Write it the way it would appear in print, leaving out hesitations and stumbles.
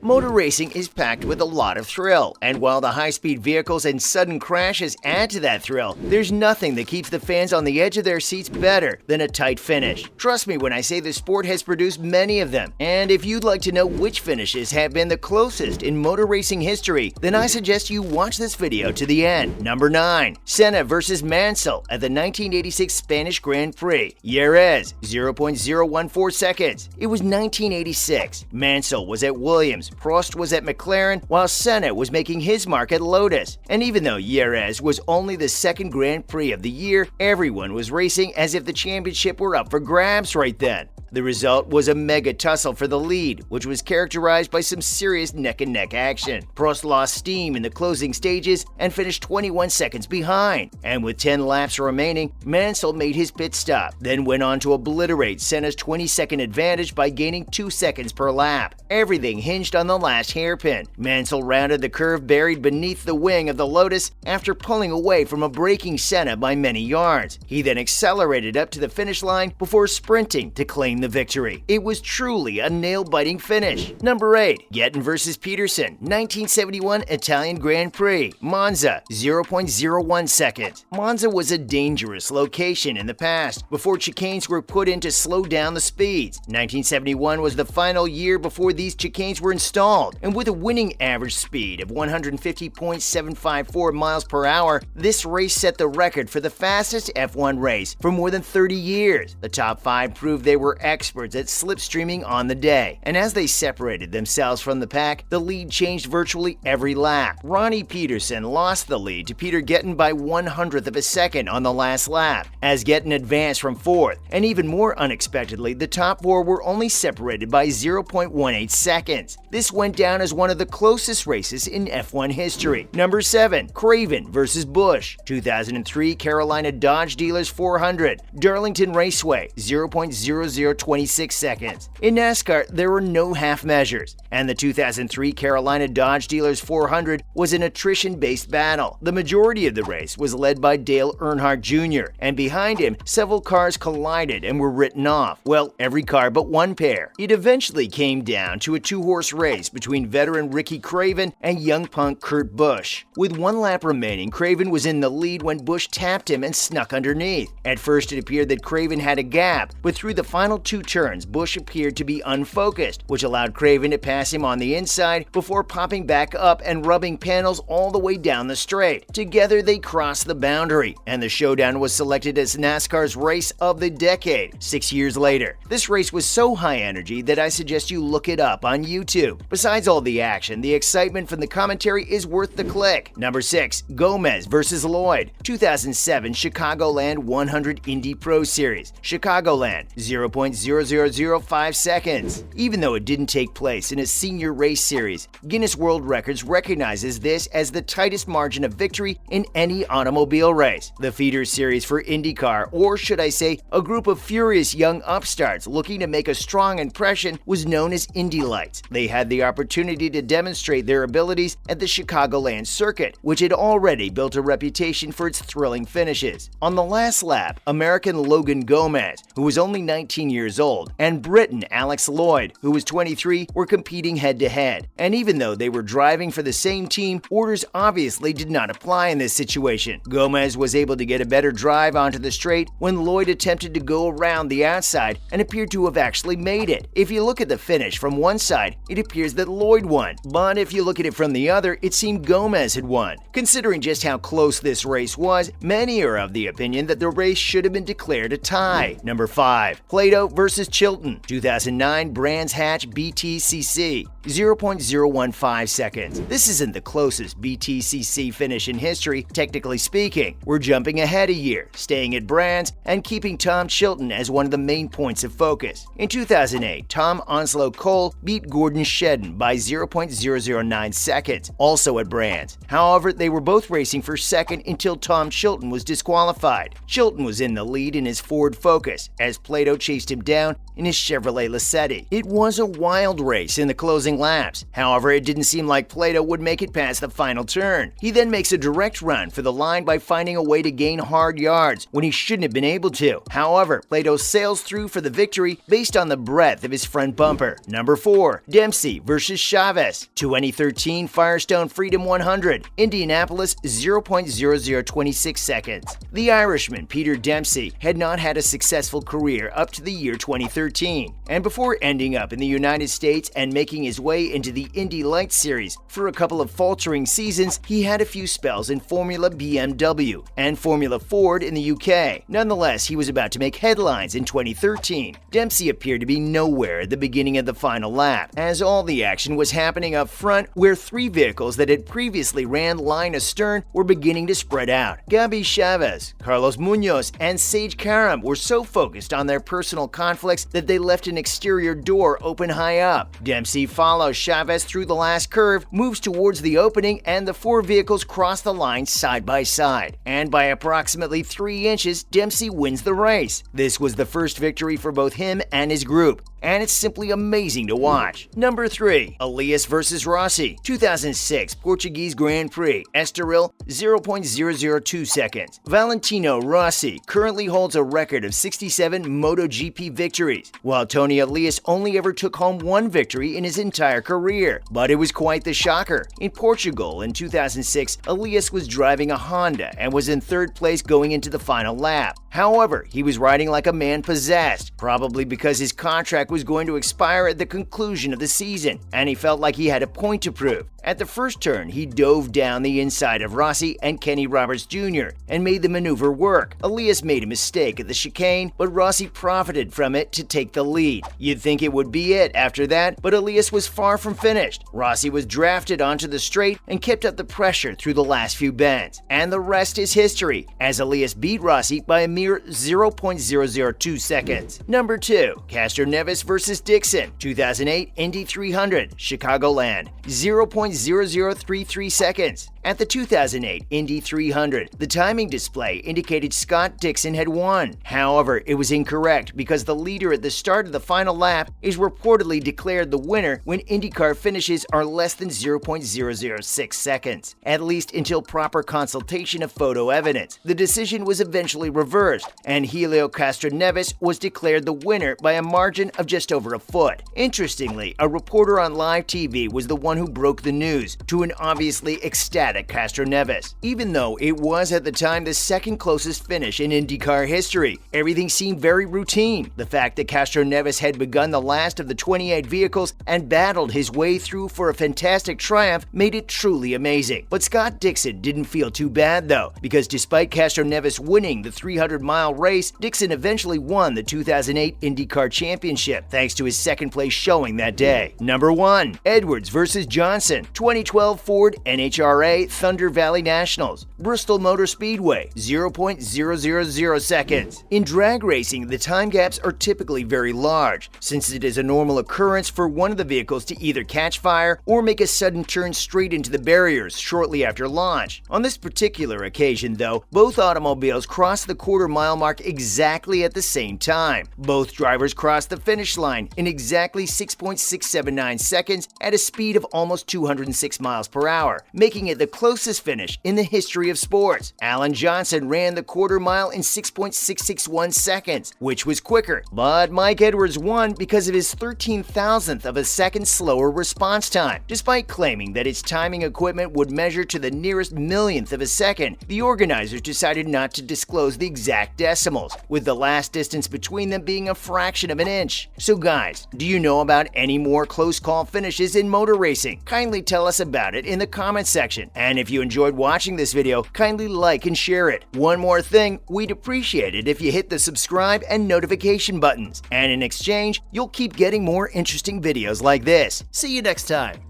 Motor racing is packed with a lot of thrill, and while the high-speed vehicles and sudden crashes add to that thrill, there's nothing that keeps the fans on the edge of their seats better than a tight finish. Trust me when I say the sport has produced many of them, and if you'd like to know which finishes have been the closest in motor racing history, then I suggest you watch this video to the end. Number 9. Senna vs. Mansell at the 1986 Spanish Grand Prix. Jerez, 0.014 seconds. It was 1986. Mansell was at Williams, Prost was at McLaren, while Senna was making his mark at Lotus. And even though Jerez was only the second Grand Prix of the year, everyone was racing as if the championship were up for grabs right then. The result was a mega tussle for the lead, which was characterized by some serious neck-and-neck action. Prost lost steam in the closing stages and finished 21 seconds behind. And with 10 laps remaining, Mansell made his pit stop, then went on to obliterate Senna's 20-second advantage by gaining 2 seconds per lap. Everything hinged on the last hairpin. Mansell rounded the curve buried beneath the wing of the Lotus after pulling away from a braking Senna by many yards. He then accelerated up to the finish line before sprinting to claim the victory. It was truly a nail-biting finish. Number 8. Gettin vs. Peterson, 1971 Italian Grand Prix, Monza, 0.01 seconds. Monza was a dangerous location in the past, before chicanes were put in to slow down the speeds. 1971 was the final year before these chicanes were installed, and with a winning average speed of 150.754 miles per hour, this race set the record for the fastest F1 race for more than 30 years. The top 5 proved they were experts at slipstreaming on the day, and as they separated themselves from the pack, the lead changed virtually every lap. Ronnie Peterson lost the lead to Peter Gettin by 1/100th of a second on the last lap, as Gettin advanced from 4th, and even more unexpectedly, the top 4 were only separated by 0.18 seconds. This went down as one of the closest races in F1 history. Number 7. Craven vs. Busch, 2003 Carolina Dodge Dealers 400, Darlington Raceway, 0.0026 seconds. In NASCAR, there were no half measures, and the 2003 Carolina Dodge Dealers 400 was an attrition-based battle. The majority of the race was led by Dale Earnhardt Jr., and behind him, several cars collided and were written off. Well, every car but one pair. It eventually came down to a 2-horse race between veteran Ricky Craven and young punk Kurt Busch. With 1 lap remaining, Craven was in the lead when Busch tapped him and snuck underneath. At first, it appeared that Craven had a gap, but through the final 2 turns, Busch appeared to be unfocused, which allowed Craven to pass him on the inside before popping back up and rubbing panels all the way down the straight. Together, they crossed the boundary, and the showdown was selected as NASCAR's race of the decade 6 years later. This race was so high energy that I suggest you look it up on YouTube. Besides all the action, the excitement from the commentary is worth the click. Number 6. Gomez vs. Lloyd, 2007 Chicagoland 100 Indy Pro Series, Chicagoland, 0.0005 seconds. Even though it didn't take place in a senior race series, Guinness World Records recognizes this as the tightest margin of victory in any automobile race. The feeder series for IndyCar, or should I say, a group of furious young upstarts looking to make a strong impression, was known as Indy Lights. They had the opportunity to demonstrate their abilities at the Chicagoland circuit, which had already built a reputation for its thrilling finishes. On the last lap, American Logan Gomez, who was only 19 years old, and Briton Alex Lloyd, who was 23, were competing head-to-head. And even though they were driving for the same team, orders obviously did not apply in this situation. Gomez was able to get a better drive onto the straight when Lloyd attempted to go around the outside and appeared to have actually made it. If you look at the finish from one side, it appears that Lloyd won, but if you look at it from the other, it seemed Gomez had won. Considering just how close this race was, many are of the opinion that the race should have been declared a tie. Number 5. Plato vs. Chilton, 2009 Brands Hatch BTCC, 0.015 seconds. This isn't the closest BTCC finish in history, technically speaking. We're jumping ahead a year, staying at Brands, and keeping Tom Chilton as one of the main points of focus. In 2008, Tom Onslow Cole beat Gordon Shedden by 0.009 seconds, also at Brands. However, they were both racing for second until Tom Chilton was disqualified. Chilton was in the lead in his Ford Focus, as Plato chased him him down in his Chevrolet Lacetti. It was a wild race in the closing laps. However, it didn't seem like Plato would make it past the final turn. He then makes a direct run for the line by finding a way to gain hard yards when he shouldn't have been able to. However, Plato sails through for the victory based on the breadth of his front bumper. Number 4. Dempsey versus Chavez. 2013 Firestone Freedom 100, Indianapolis, 0.0026 seconds. The Irishman Peter Dempsey had not had a successful career up to the year 2013, and before ending up in the United States and making his way into the Indy Lights Series for a couple of faltering seasons, he had a few spells in Formula BMW and Formula Ford in the UK. Nonetheless, he was about to make headlines in 2013. Dempsey appeared to be nowhere at the beginning of the final lap, as all the action was happening up front, where 3 vehicles that had previously ran line astern were beginning to spread out. Gabi Chavez, Carlos Munoz, and Sage Karam were so focused on their personal conflicts that they left an exterior door open high up. Dempsey follows Chavez through the last curve, moves towards the opening, and the 4 vehicles cross the line side by side. And by approximately 3 inches, Dempsey wins the race. This was the first victory for both him and his group, and it's simply amazing to watch. Number 3. Elias versus Rossi. 2006 Portuguese Grand Prix, Estoril, 0.002 seconds. Valentino Rossi currently holds a record of 67 MotoGP victories, while Tony Elias only ever took home 1 victory in his entire career. But it was quite the shocker. In Portugal in 2006, Elias was driving a Honda and was in 3rd place going into the final lap. However, he was riding like a man possessed, probably because his contract was going to expire at the conclusion of the season, and he felt like he had a point to prove. At the first turn, he dove down the inside of Rossi and Kenny Roberts Jr. and made the maneuver work. Elias made a mistake at the chicane, but Rossi profited from it to take the lead. You'd think it would be it after that, but Elias was far from finished. Rossi was drafted onto the straight and kept up the pressure through the last few bends. And the rest is history, as Elias beat Rossi by a mere 0.002 seconds. Number 2. Castroneves versus Dixon. 2008 Indy 300, Chicagoland, 0.0033 seconds. At the 2008 Indy 300, the timing display indicated Scott Dixon had won. However, it was incorrect because the leader at the start of the final lap is reportedly declared the winner when IndyCar finishes are less than 0.006 seconds, at least until proper consultation of photo evidence. The decision was eventually reversed, and Helio Castroneves was declared the winner by a margin of just over a foot. Interestingly, a reporter on live TV was the one who broke the news to an obviously ecstatic Castroneves. Even though it was at the time the second closest finish in IndyCar history, everything seemed very routine. The fact that Castroneves had begun the last of the 28 vehicles and battled his way through for a fantastic triumph made it truly amazing. But Scott Dixon didn't feel too bad though, because despite Castroneves winning the 300-mile race, Dixon eventually won the 2008 IndyCar Championship thanks to his second place showing that day. Number 1. Edwards versus Johnson. 2012 Ford NHRA Thunder Valley Nationals, Bristol Motor Speedway, 0.000 seconds. In drag racing, the time gaps are typically very large, since it is a normal occurrence for one of the vehicles to either catch fire or make a sudden turn straight into the barriers shortly after launch. On this particular occasion, though, both automobiles crossed the quarter-mile mark exactly at the same time. Both drivers crossed the finish line in exactly 6.679 seconds at a speed of almost 206 miles per hour, making it the closest finish in the history of sports. Alan Johnson ran the quarter mile in 6.661 seconds, which was quicker, but Mike Edwards won because of his 13,000th of a second slower response time. Despite claiming that its timing equipment would measure to the nearest millionth of a second, the organizers decided not to disclose the exact decimals, with the last distance between them being a fraction of an inch. So guys, do you know about any more close call finishes in motor racing? Kindly tell us about it in the comments section. And if you enjoyed watching this video, kindly like and share it. One more thing, we'd appreciate it if you hit the subscribe and notification buttons. And in exchange, you'll keep getting more interesting videos like this. See you next time.